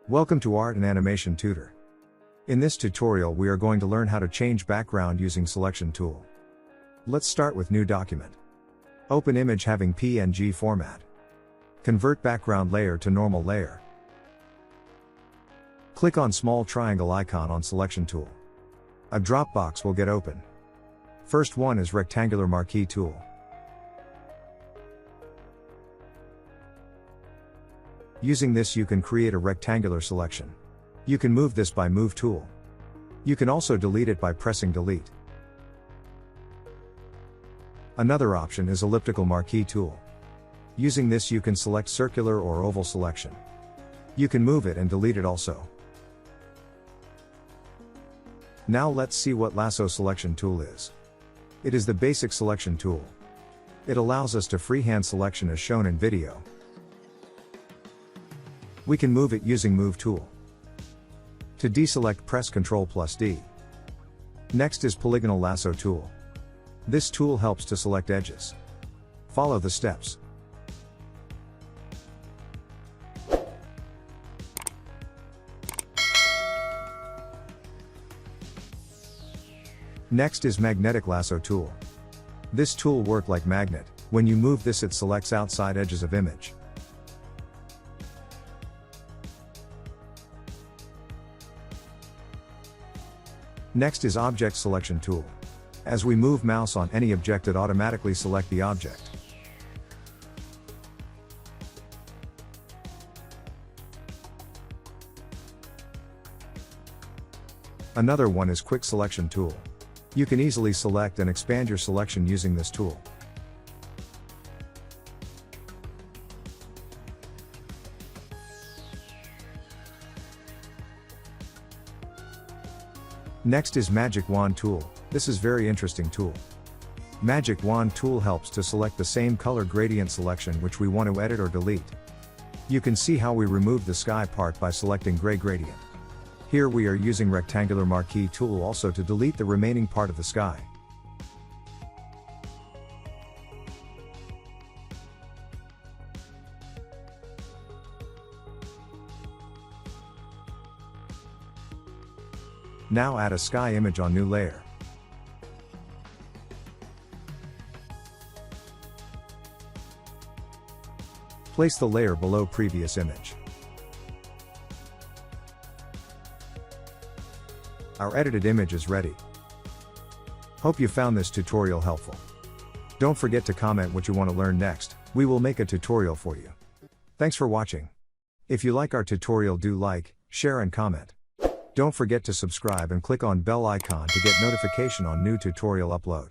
Welcome to Art and Animation Tutor. In this tutorial we are going to learn how to change background using Selection tool. Let's start with New Document. Open image having PNG format. Convert background layer to normal layer. Click on small triangle icon on Selection tool. A drop box will get open. First one is Rectangular Marquee tool. Using this you can create a rectangular selection. You can move this by Move tool. You can also delete it by pressing Delete. Another option is Elliptical Marquee tool. Using this you can select circular or oval selection. You can move it and delete it also. Now let's see what Lasso Selection tool is. It is the basic selection tool. It allows us to freehand selection as shown in video. We can move it using Move tool. To deselect, press Ctrl+D. Next is Polygonal Lasso tool. This tool helps to select edges. Follow the steps. Next is Magnetic Lasso tool. This tool works like magnet. When you move this it selects outside edges of image. Next is Object Selection tool. As we move mouse on any object it automatically select the object. Another one is Quick Selection tool. You can easily select and expand your selection using this tool. Next is Magic Wand tool. This is very interesting tool. Magic Wand tool helps to select the same color gradient selection which we want to edit or delete. You can see how we remove the sky part by selecting gray gradient. Here we are using Rectangular Marquee tool also to delete the remaining part of the sky. Now add a sky image on new layer. Place the layer below previous image. Our edited image is ready. Hope you found this tutorial helpful. Don't forget to comment what you want to learn next. We will make a tutorial for you. Thanks for watching. If you like our tutorial, do like, share and comment. Don't forget to subscribe and click on bell icon to get notification on new tutorial upload.